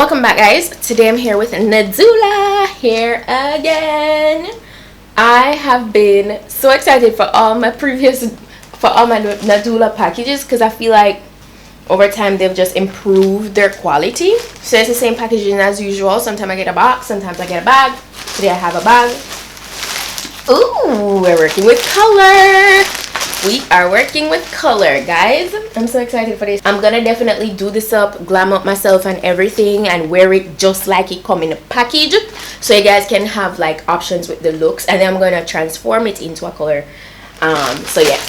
Welcome back, guys. Today I'm here with Nadula here again. I have been so excited for all my Nadula packages because I feel like over time they've just improved their quality. So it's the same packaging as usual. Sometimes I get a box, sometimes I get a bag. Today I have a bag. Ooh, we're working with color. We are working with color, guys. I'm so excited for this. I'm gonna definitely do this up, glam up myself and everything, and wear it just like it come in a package, so you guys can have like options with the looks, and then I'm gonna transform it into a color. So yeah,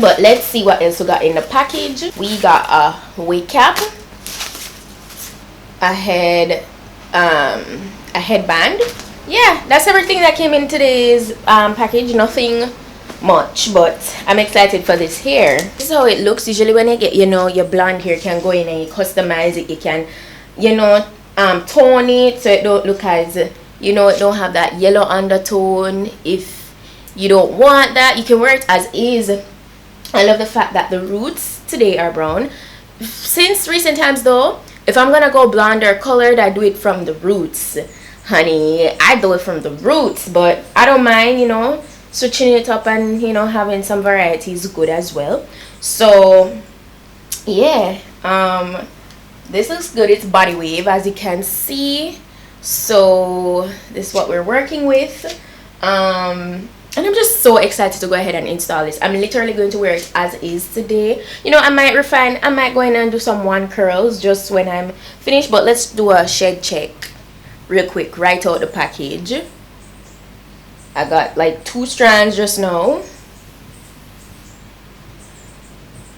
but let's see what else we got in the package. We got a wig cap, a headband. Yeah, that's everything that came in today's package. Nothing much, but I'm excited for this hair. This is how it looks. Usually when you get, your blonde hair, can go in and you customize it. You can, tone it so it don't look as, it don't have that yellow undertone. If you don't want that, you can wear it as is. I love the fact that the roots today are brown. Since recent times though, if I'm gonna go blonde or colored, I do it from the roots, honey. I do it from the roots, but I don't mind, switching it up and having some variety is good as well. So yeah, this looks good. It's body wave, as you can see. So this is what we're working with, and I'm just so excited to go ahead and install this. I'm literally going to wear it as is today. I might refine, I might go in and do some one curls just when I'm finished, but let's do a shed check real quick right out the package. I got like 2 strands just now.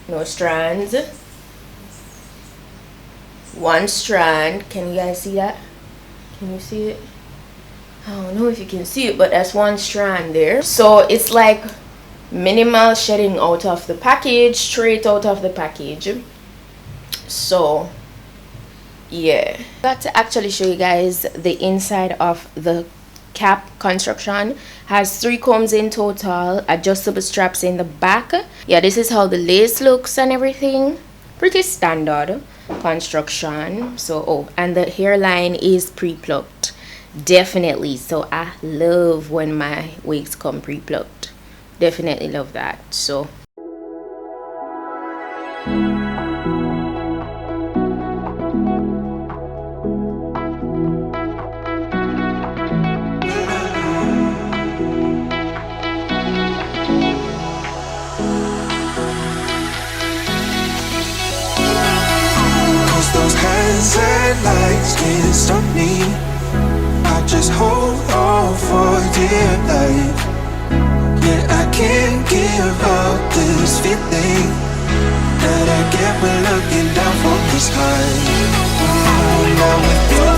No strands. 1 strand. Can you guys see that? Can you see it? I don't know if you can see it, but that's 1 strand there. So it's like minimal shedding out of the package, straight out of the package. So yeah, got to actually show you guys the inside of the cap construction. Has 3 combs in total, adjustable straps in the back. Yeah, this is how the lace looks and everything. Pretty standard construction. So and the hairline is pre-plucked, definitely. So I love when my wigs come pre-plucked, definitely love that. So lights can't stop me. I just hold on for dear life. Yeah, I can't give up this feeling that I get when looking down from this high. Now with you,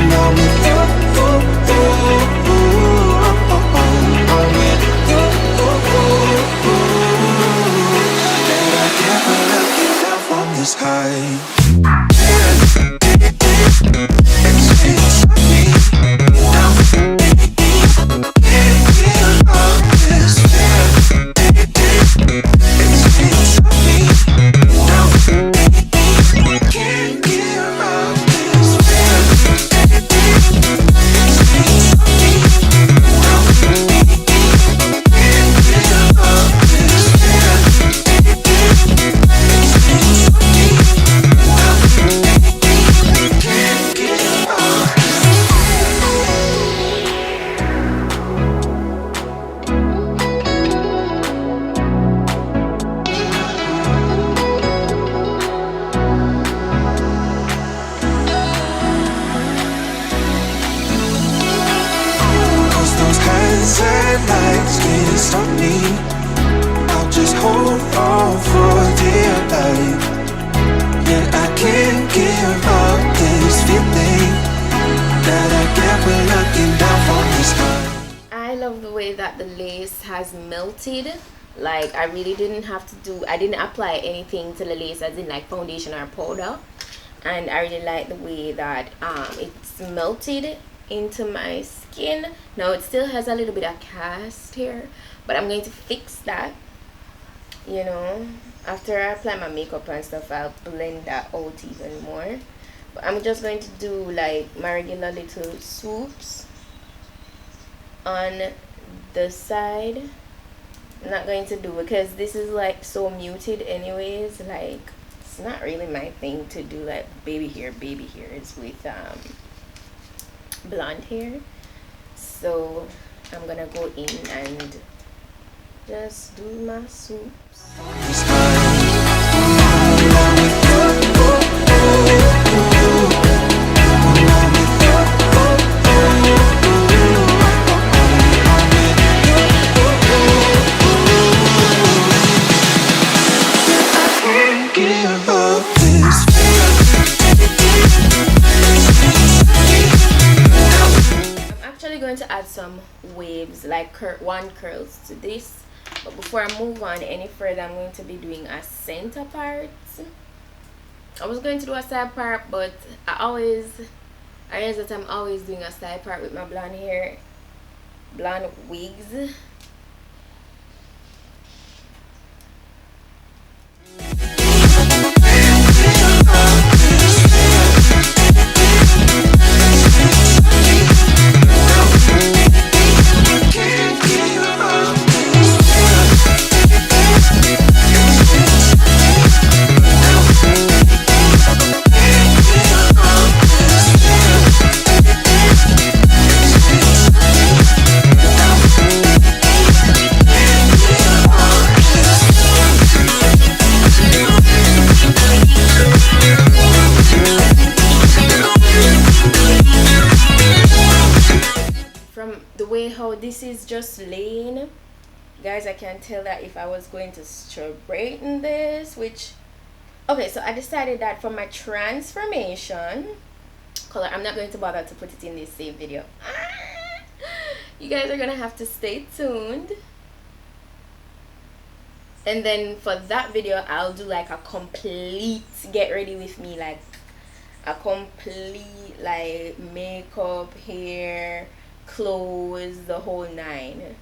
now with you, I'm with you, that I get when looking down from this high. Lights can't stop me. I'll just hold on for dear life. Yeah, I can't give up this feeling that I get when looking down from the sky. I love the way that the lace has melted. Like, I really didn't have to do, I didn't apply anything to the lace, as in like foundation or powder. And I really like the way that it's melted into my skin. Now it still has a little bit of cast here, but I'm going to fix that, After I apply my makeup and stuff, I'll blend that out even more. But I'm just going to do like my regular little swoops on the side. I'm not going to do, because this is like so muted anyways, like it's not really my thing to do like baby hairs with blonde hair. So I'm gonna go in and just do my swoops. Going to add some waves, like one curls to this. But before I move on any further, I'm going to be doing a center part. I was going to do a side part, but I realize that I'm always doing a side part with my blonde wigs. How this is just laying, guys, I can tell that if I was going to straighten this, which, okay, so I decided that for my transformation color, I'm not going to bother to put it in this same video. You guys are gonna have to stay tuned, and then for that video I'll do like a complete get ready with me, like a complete like makeup, hair, clothes, the whole 9.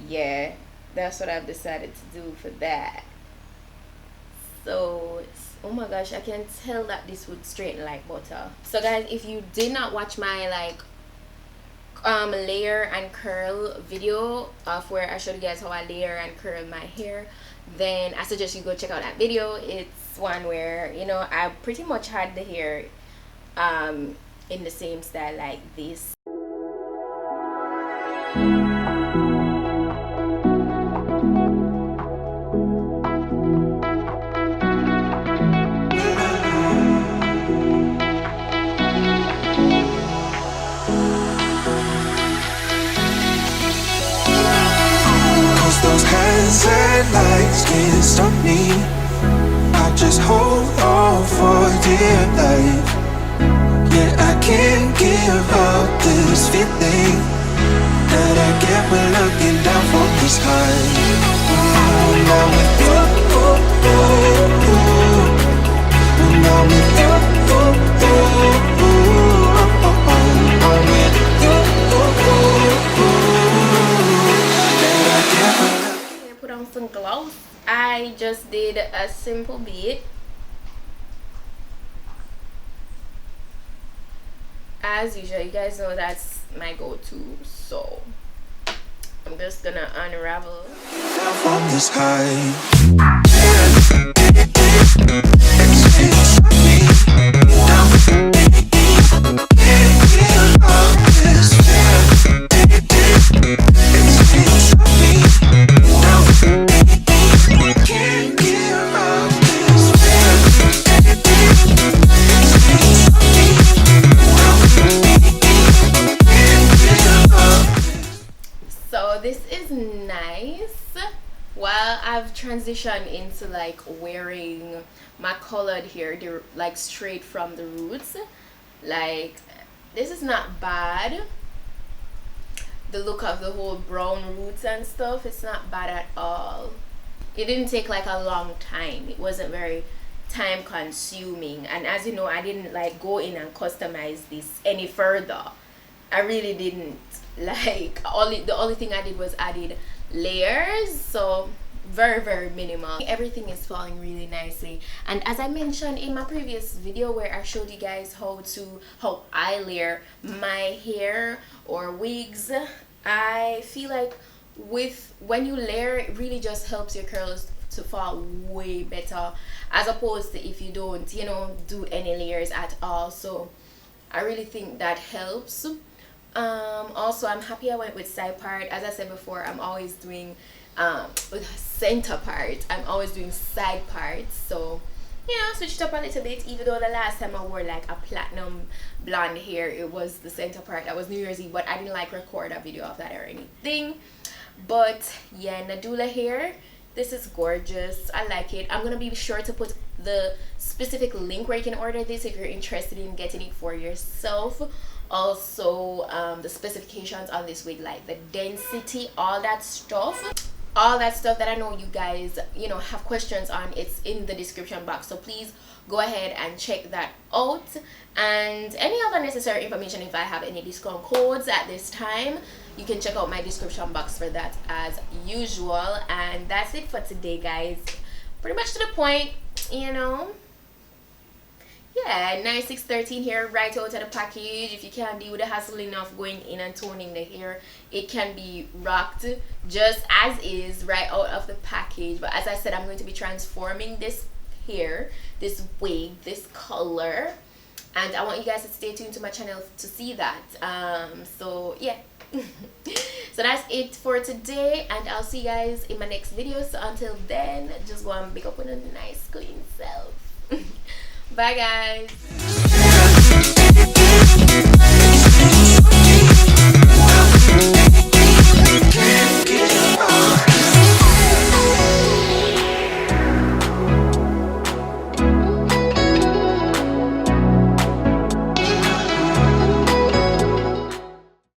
Yeah, that's what I've decided to do for that. So oh my gosh, I can tell that this would straighten like butter. So guys, if you did not watch my like layer and curl video of where I showed you guys how I layer and curl my hair, then I suggest you go check out that video. It's one where, you know, I pretty much had the hair in the same style like this. Those hazard lights can't stop me. I just hold on for dear life. Yeah, I can't give up this feeling that I get when looking down from this high. Now with you, now with you, put on some gloves. I just did a simple beat. As usual, you guys know that's my go-to, so I'm just gonna unravel from this high. transitioned into like wearing my colored hair like straight from the roots. Like, this is not bad. The look of the whole brown roots and stuff, it's not bad at all. It didn't take like a long time. It wasn't very time consuming, and as you know, I didn't like go in and customize this any further. I really didn't. Like, the only thing I did was added layers. So very, very minimal. Everything is falling really nicely. And as I mentioned in my previous video where I showed you guys how I layer my hair or wigs, I feel like when you layer, it really just helps your curls to fall way better as opposed to if you don't, you know, do any layers at all. So I really think that helps. Also, I'm happy I went with side part. As I said before, I'm always doing with center part, I'm always doing side parts. So you know, switch it up a little bit. Even though the last time I wore like a platinum blonde hair, it was the center part. That was New Year's Eve, but I didn't like record a video of that or anything. But yeah, Nadula hair, this is gorgeous. I like it. I'm gonna be sure to put the specific link where you can order this if you're interested in getting it for yourself. Also the specifications on this wig, like the density, all that stuff that I know you guys, you know, have questions on, it's in the description box. So please go ahead and check that out, and any other necessary information, if I have any discount codes at this time, you can check out my description box for that as usual. And that's it for today, guys. Pretty much to the point, you know. Yeah, nice 613 here right out of the package. If you can't deal with the hassle enough going in and toning the hair, it can be rocked just as is right out of the package. But as I said, I'm going to be transforming this hair, this wig, this color, and I want you guys to stay tuned to my channel to see that. So yeah. So that's it for today, and I'll see you guys in my next video. So until then, just go and pick up on a nice clean self. Bye guys.